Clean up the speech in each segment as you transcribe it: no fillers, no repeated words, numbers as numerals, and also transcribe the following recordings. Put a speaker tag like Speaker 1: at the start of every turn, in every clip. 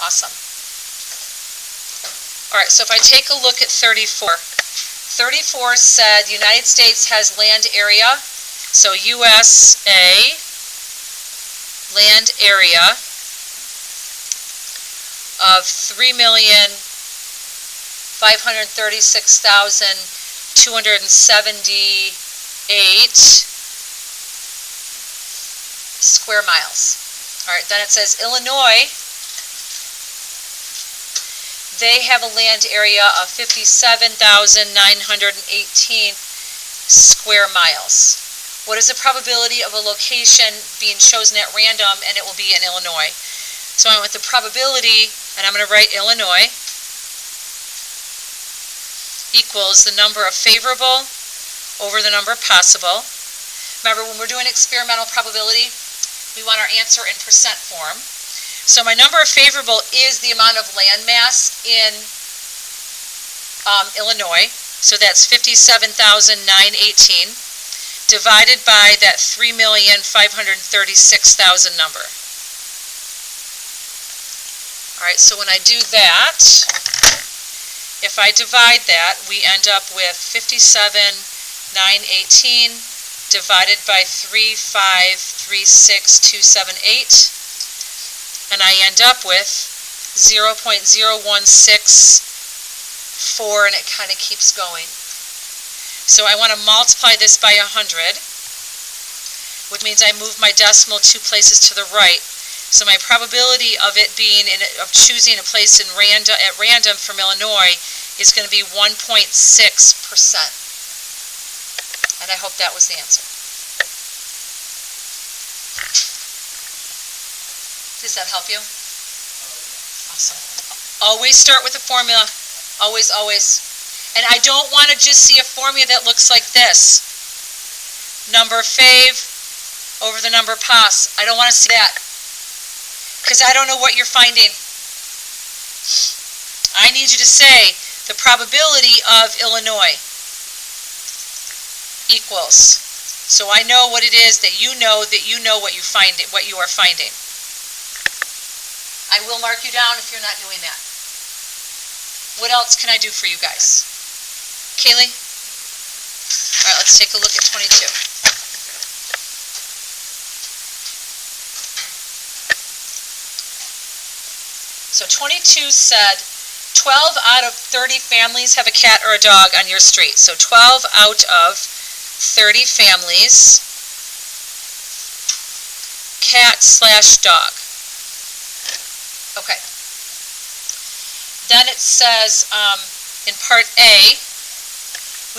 Speaker 1: Awesome. All right, so if I take a look at 34, 34 said the United States has land area, so USA, land area of 3,536,278 square miles. All right, then it says Illinois, they have a land area of 57,918 square miles. What is the probability of a location being chosen at random, and it will be in Illinois? So I went with the probability, and I'm going to write Illinois equals the number of favorable over the number possible. Remember, when we're doing experimental probability, we want our answer in percent form. So my number of favorable is the amount of land mass in Illinois. So that's 57,918 divided by that 3,536,000 number. All right, so when I do that, if I divide that, we end up with 57,918 divided by 3,536,278. And I end up with 0.0164, and it kind of keeps going. So I want to multiply this by 100, which means I move my decimal 2 places to the right. So my probability of it being of choosing a place at random from Illinois is going to be 1.6%. And I hope that was the answer. Does that help you? Awesome. Always start with a formula. Always, always. And I don't want to just see a formula that looks like this. Number fav over the number pass. I don't want to see that, because I don't know what you're finding. I need you to say the probability of Illinois equals. So I know what it is that you know what you find, what you are finding. I will mark you down if you're not doing that. What else can I do for you guys? Kaylee? All right, let's take a look at 22. So 22 said 12 out of 30 families have a cat or a dog on your street. So 12 out of 30 families, cat/dog. Okay. Then it says in part A,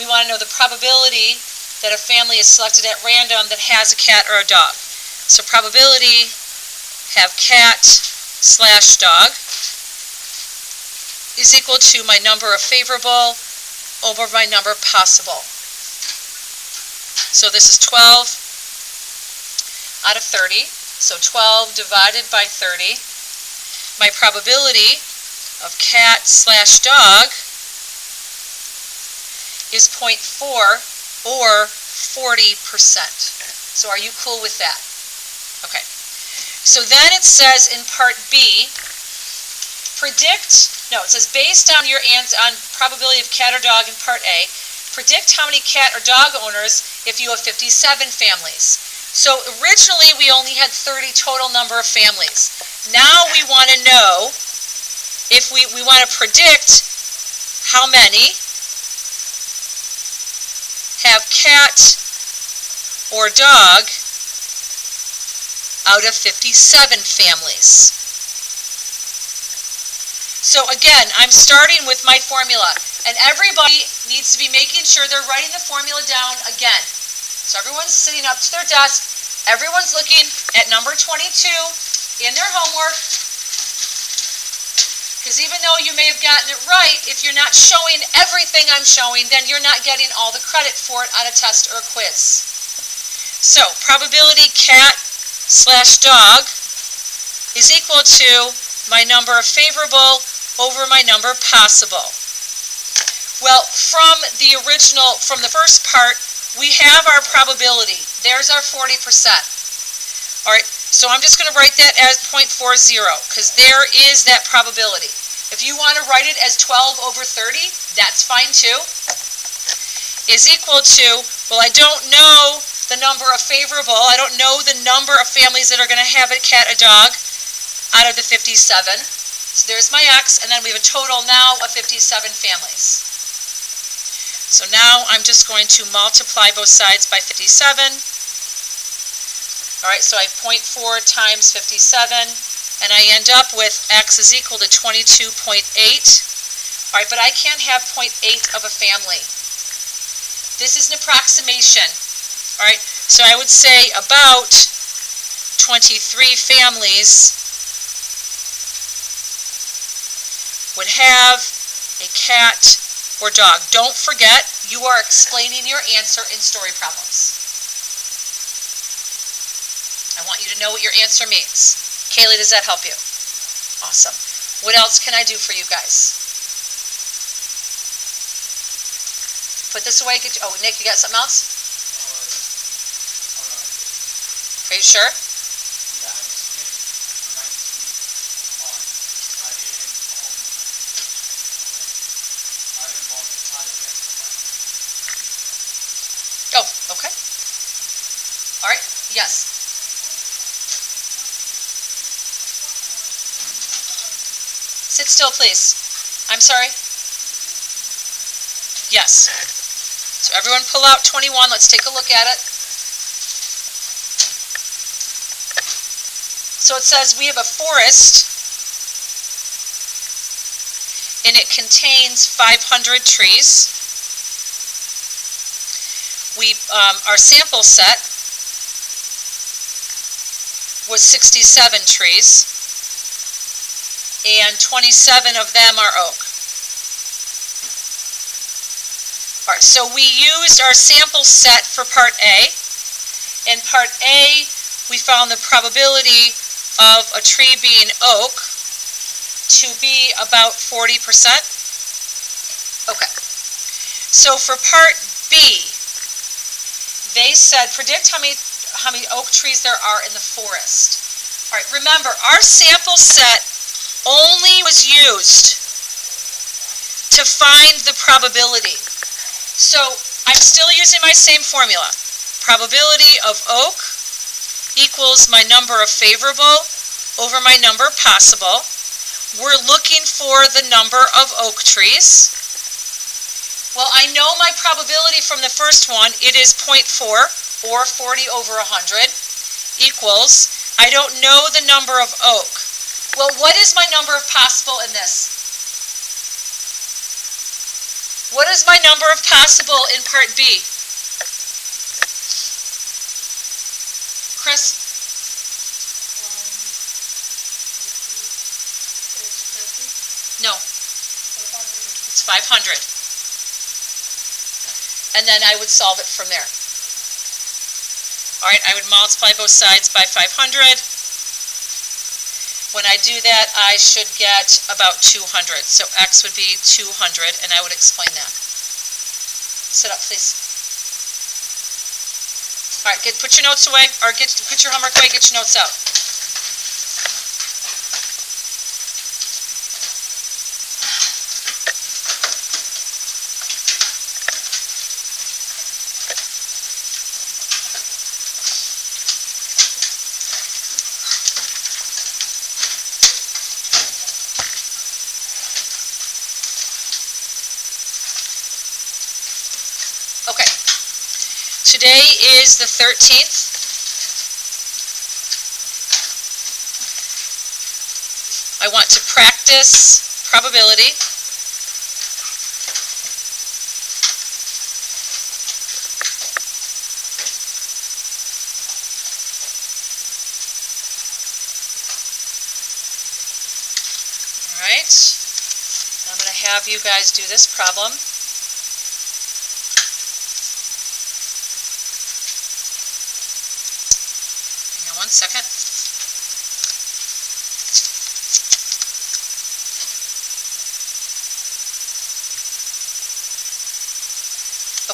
Speaker 1: we want to know the probability that a family is selected at random that has a cat or a dog. So probability, have cat/dog, is equal to my number of favorable over my number possible. So this is 12 out of 30. So 12 divided by 30. My probability of cat/dog is 0.4 or 40%. So are you cool with that? Okay. So then it says in part B, it says based on your answer on probability of cat or dog in part A, predict how many cat or dog owners if you have 57 families. So originally we only had 30 total number of families. Now we want to know if we want to predict how many have cat or dog out of 57 families. So again, I'm starting with my formula, and everybody needs to be making sure they're writing the formula down again. So everyone's sitting up to their desk, everyone's looking at number 22 in their homework, because even though you may have gotten it right, if you're not showing everything I'm showing, then you're not getting all the credit for it on a test or a quiz. So probability cat/dog is equal to my number of favorable over my number possible. Well, from the first part, we have our probability. There's our 40%. All right, So I'm just going to write that as 0.40 because there is that probability. If you want to write it as 12 over 30, that's fine too. Is equal to, well, I don't know the number of favorable, I don't know the number of families that are going to have a cat, a dog, out of the 57. So there's my x, and then we have a total now of 57 families. So now I'm just going to multiply both sides by 57. All right, so I have 0.4 times 57, and I end up with x is equal to 22.8. All right, but I can't have 0.8 of a family. This is an approximation. All right, so I would say about 23 families would have a cat or dog. Don't forget, you are explaining your answer in story problems. I want you to know what your answer means. Kaylee, does that help you? Awesome. What else can I do for you guys? Put this away. Oh, Nick, you got something else? Are you sure? Oh, okay. All right. Yes. Sit still, please. I'm sorry? Yes. So everyone pull out 21. Let's take a look at it. So it says we have a forest, and it contains 500 trees. Our sample set was 67 trees, and 27 of them are oak. All right, so we used our sample set for part A. In part A, we found the probability of a tree being oak to be about 40%. Okay. So for part B, they said predict how many oak trees there are in the forest. All right, remember, our sample set only was used to find the probability. So I'm still using my same formula. Probability of oak equals my number of favorable over my number possible. We're looking for the number of oak trees. Well, I know my probability from the first one. It is 0.4, or 40 over 100, equals, I don't know the number of oak. Well, what is my number of possible in this? What is my number of possible in part B? Chris? No. It's 500. And then I would solve it from there. All right, I would multiply both sides by 500. When I do that, I should get about 200. So x would be 200, and I would explain that. Sit up, please. All right, put your notes away, or put your homework away, get your notes out. Okay, today is the 13th. I want to practice probability. All right, I'm going to have you guys do this problem. One second.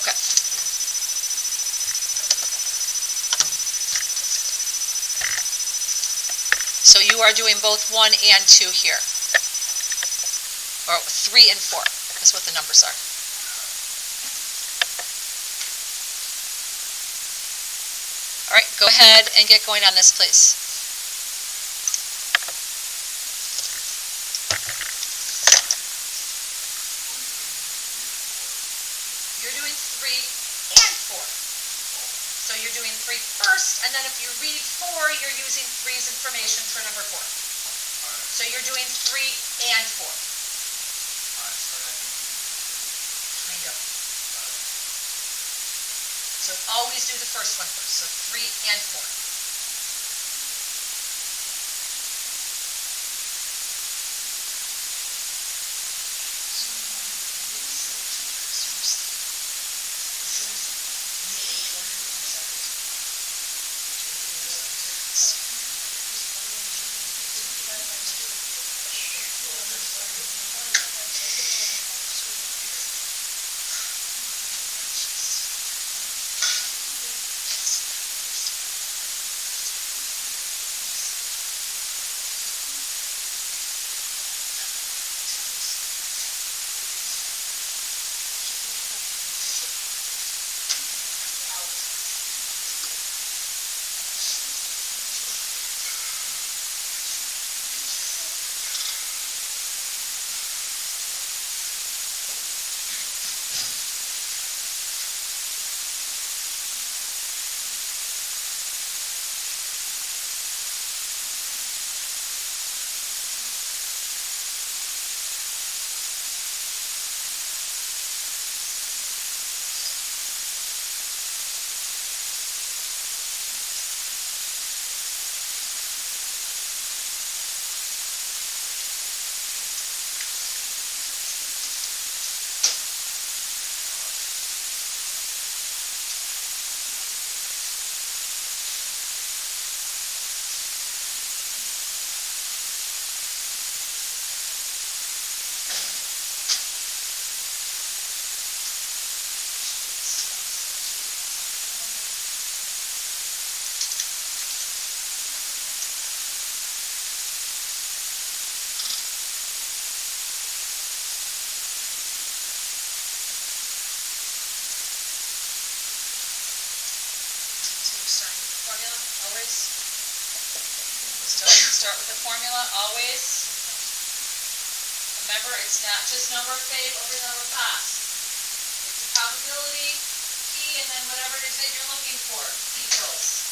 Speaker 1: Okay. So you are doing both 1 and 2 here. Or 3 and 4 is what the numbers are. All right, go ahead and get going on this, please. You're doing 3 and 4. So you're doing 3 first, and then if you read 4, you're using 3's information for number 4. So you're doing 3 and 4. Kind of. So always do the first one first. So 3 and 4. Start with the formula, always. Remember, it's not just number of fave over number of pass. It's the probability, P, and then whatever it is that you're looking for, equals.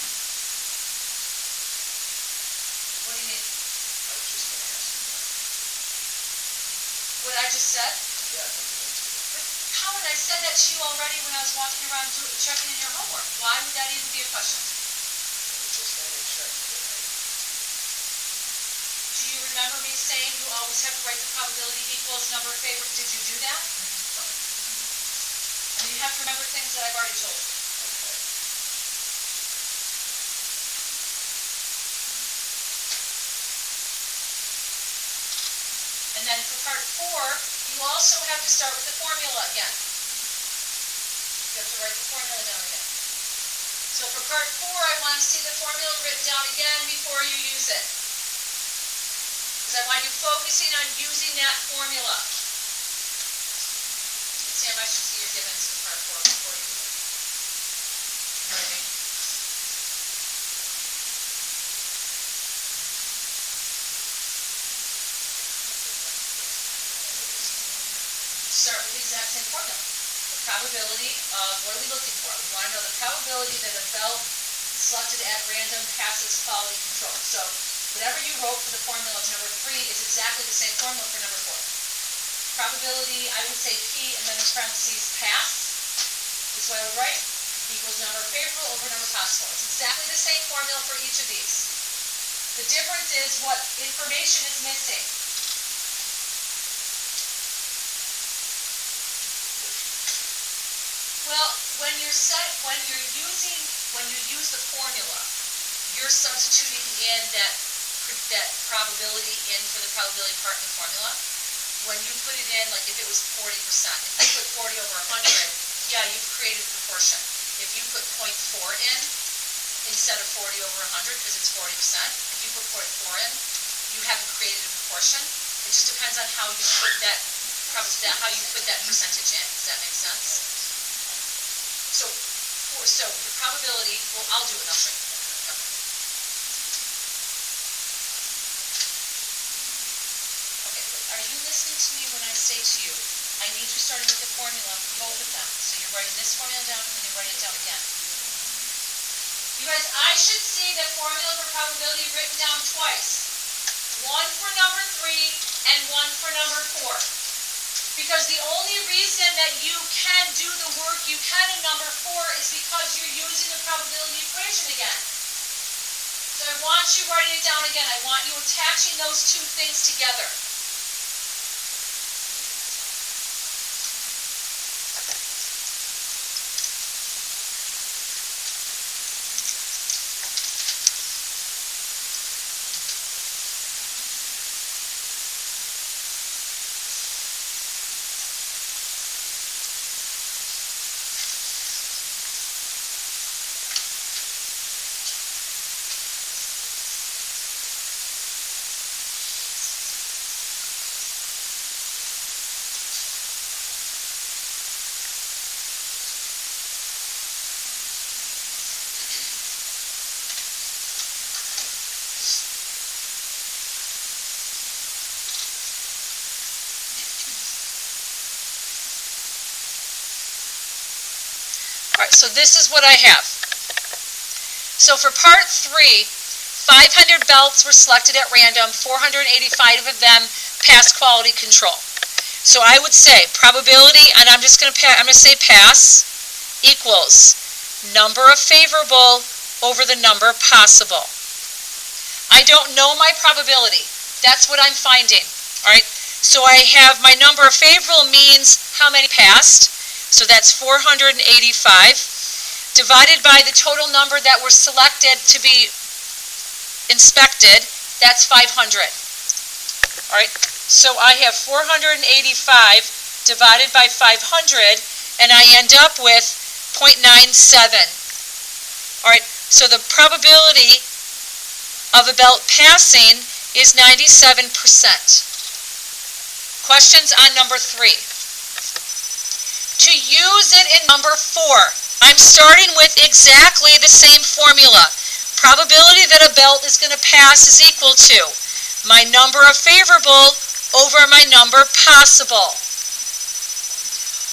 Speaker 1: What do you mean?
Speaker 2: I was just going to ask you that.
Speaker 1: What I just said?
Speaker 2: Yeah,
Speaker 1: Colin, I said that to you already when I was walking around checking in your homework. Why would that even be a question?
Speaker 2: I was just going to check that.
Speaker 1: Do you remember me saying you always have to write the probability equals number of favorite? Did you do that? And you have to remember things that I've already told you.
Speaker 2: Okay.
Speaker 1: And then for part 4, you also have to start with the formula again. You have to write the formula down again. So for part 4, I want to see the formula written down again before you use it. Because I want you focusing on using that formula. Sam, I should see your givens for part 4 before you do it. You know what I mean? Start with the exact same formula. The probability of, what are we looking for? We want to know the probability that a belt selected at random passes quality control. So whatever you wrote for the formula of number 3 is exactly the same formula for number 4. Probability, I would say P, and then in parentheses, pass. This is what I would write. Equals number favorable over number possible. It's exactly the same formula for each of these. The difference is what information is missing. Well, when you use the formula, you're substituting in that probability in for the probability part in the formula. When you put it in, like if it was 40%, if you put 40 over 100, yeah, you've created a proportion. If you put 0.4 in instead of 40 over 100, because it's 40%, if you put 0.4 in, you haven't created a proportion. It just depends on how you put that percentage in. Does that make sense? So the probability, well, I'll do it, I'll show you. Okay, but are you listening to me when I say to you, I need you starting with the formula for both of them. So you're writing this formula down and then you're writing it down again. You guys, I should see the formula for probability written down twice. One for number 3 and one for number 4. Because the only reason that you can do the work you can in number 4 is because you're using the probability equation again. So I want you writing it down again. I want you attaching those two things together. Alright, so this is what I have. So for part 3, 500 belts were selected at random, 485 of them passed quality control. So I would say probability, and I'm going to say pass, equals number of favorable over the number possible. I don't know my probability. That's what I'm finding. Alright, so I have my number of favorable means how many passed. So that's 485 divided by the total number that were selected to be inspected. That's 500. All right, so I have 485 divided by 500, and I end up with 0.97. All right, so the probability of a belt passing is 97%. Questions on number 3? To use it in number 4, I'm starting with exactly the same formula. Probability that a belt is going to pass is equal to my number of favorable over my number possible.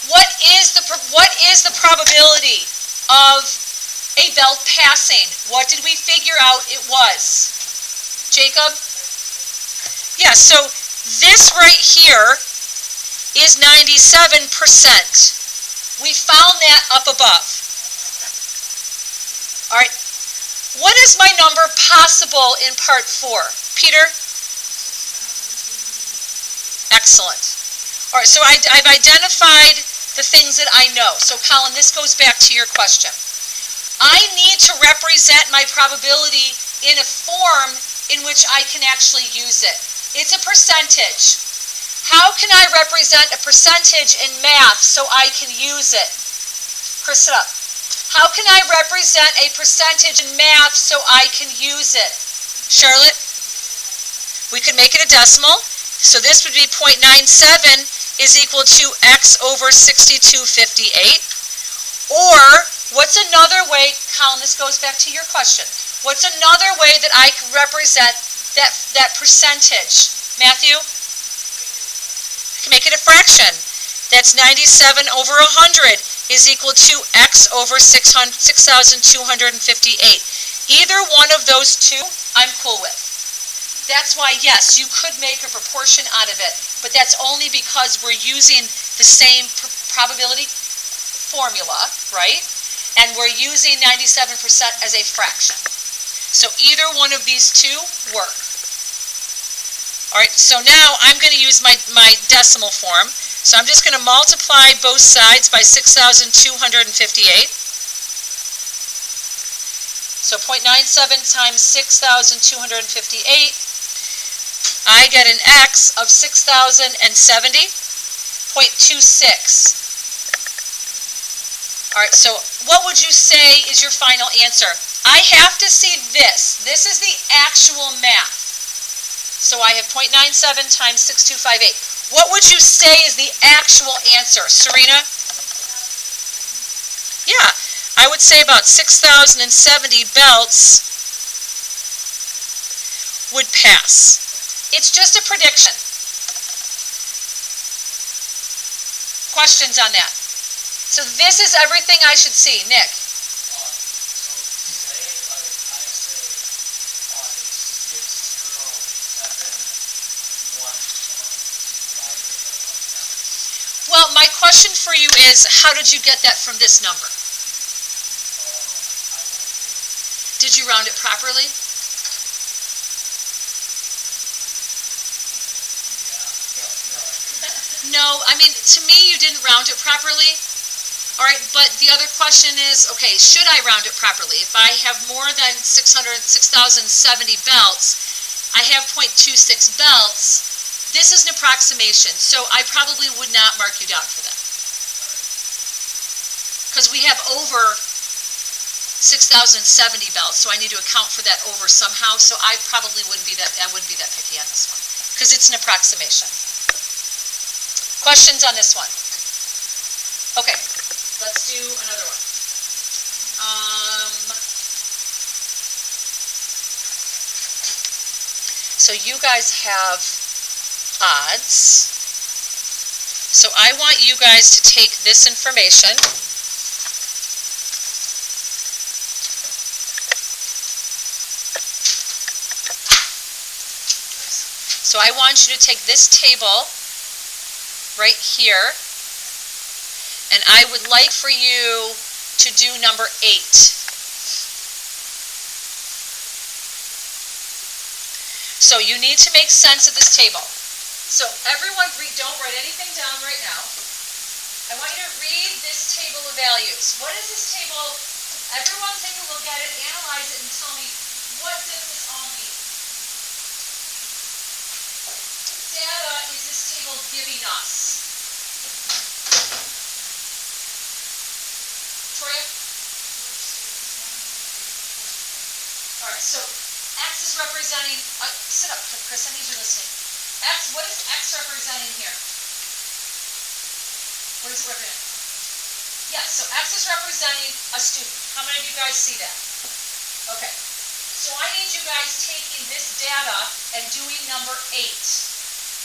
Speaker 1: What is the probability of a belt passing? What did we figure out it was? Jacob? Yeah, so this right here is 97%. We found that up above. All right. What is my number possible in part 4? Peter? Excellent. All right, so I've identified the things that I know. So Colin, this goes back to your question. I need to represent my probability in a form in which I can actually use it. It's a percentage. How can I represent a percentage in math so I can use it? Chris, sit up. How can I represent a percentage in math so I can use it? Charlotte? We could make it a decimal. So this would be 0.97 is equal to x over 6258. Or, what's another way, Colin, this goes back to your question. What's another way that I can represent that percentage? Matthew? Can make it a fraction. That's 97 over 100 is equal to x over 6,258. Either one of those two, I'm cool with. That's why, yes, you could make a proportion out of it, but that's only because we're using the same probability formula, right? And we're using 97% as a fraction. So either one of these two work. All right, so now I'm going to use my decimal form. So I'm just going to multiply both sides by 6,258. So 0.97 times 6,258. I get an x of 6,070.26. All right, so what would you say is your final answer? I have to see this. This is the actual math. So I have 0.97 times 6258. What would you say is the actual answer, Serena? Yeah, I would say about 6,070 belts would pass. It's just a prediction. Questions on that? So this is everything I should see. Nick?
Speaker 2: So say I say, it's 60711, right?
Speaker 1: Well, my question for you is, how did you get that from this number? Did you round it properly? No, I mean, to me, you didn't round it properly. All right, but the other question is, okay, should I round it properly? If I have more than 6,070 belts, I have 0.26 belts, this is an approximation, so I probably would not mark you down for that. Because we have over 6,070 belts, so I need to account for that over somehow, so I probably wouldn't be that picky on this one, because it's an approximation. Questions on this one? Okay, let's do another one. So you guys have odds. So I want you guys to take this information. So I want you to take this table right here, and I would like for you to do number 8. So you need to make sense of this table. So everyone, don't write anything down right now. I want you to read this table of values. What is this table? Everyone take a look at it, analyze it, and tell me, what does this all mean? Data is this table giving us? Toya? All right, so X is representing, sit up, Chris, I need you listening. What is X representing here? What is it representing? Yes, so X is representing a student. How many of you guys see that? Okay, so I need you guys taking this data and doing number 8.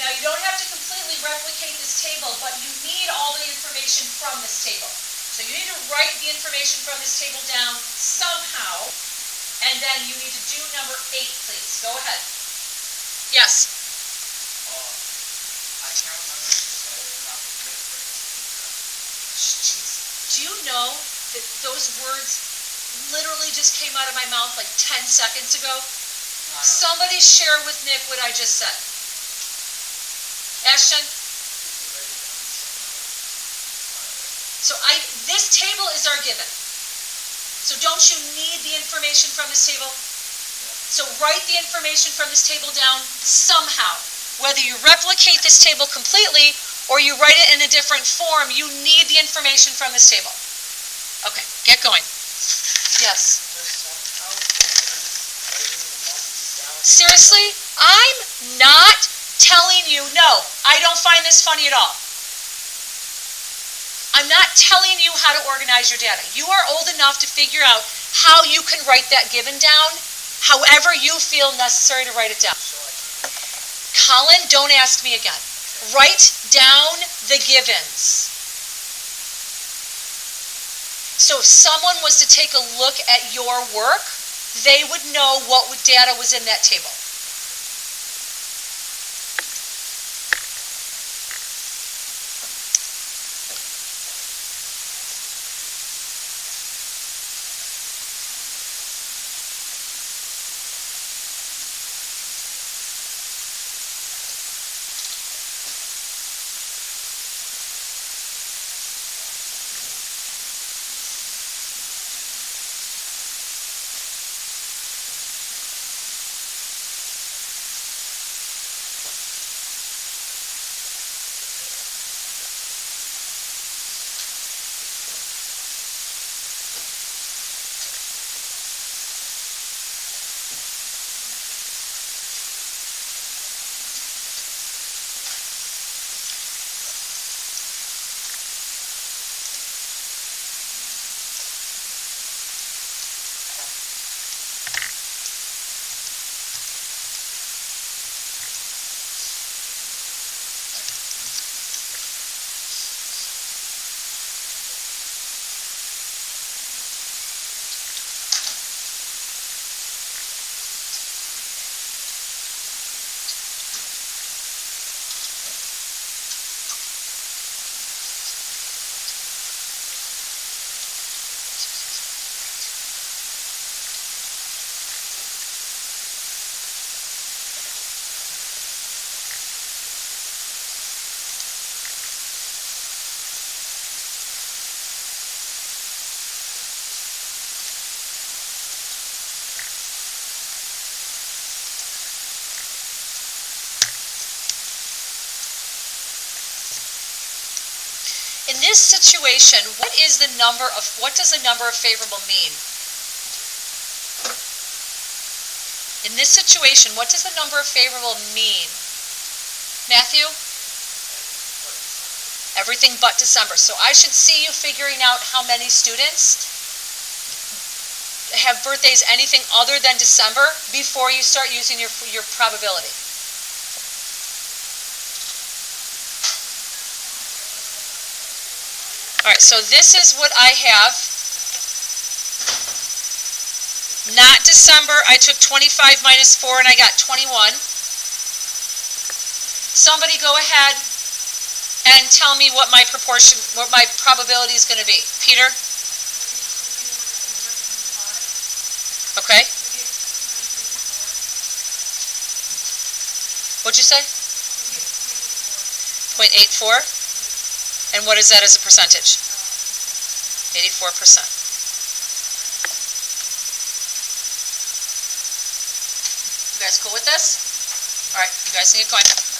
Speaker 1: Now, you don't have to completely replicate this table, but you need all the information from this table. So you need to write the information from this table down somehow, and then you need to do number 8, please. Go ahead. Yes?
Speaker 2: I can't remember if you said it or not, but you guys break this
Speaker 1: Jeez. Do you know that those words literally just came out of my mouth like 10 seconds ago? Somebody share with Nick what I just said. Ashton? So this table is our given. So don't you need the information from this table? So write the information from this table down somehow. Whether you replicate this table completely or you write it in a different form, you need the information from this table. Okay, get going. Yes? Seriously? I'm not telling you, no, I don't find this funny at all. I'm not telling you how to organize your data. You are old enough to figure out how you can write that given down, however you feel necessary to write it down. Colin, don't ask me again. Write down the givens. So if someone was to take a look at your work, they would know what data was in that table. this situation, what does the number of favorable mean? In this situation, what does the number of favorable mean? Matthew? Everything but December. So I should see you figuring out how many students have birthdays anything other than December before you start using your probability. All right, so this is what I have. Not December, I took 25 minus 4 and I got 21. Somebody go ahead and tell me what my probability is going to be. Peter? Okay. What'd you say? 0.84. And what is that as a percentage? 84%. You guys cool with this? All right, you guys can get going.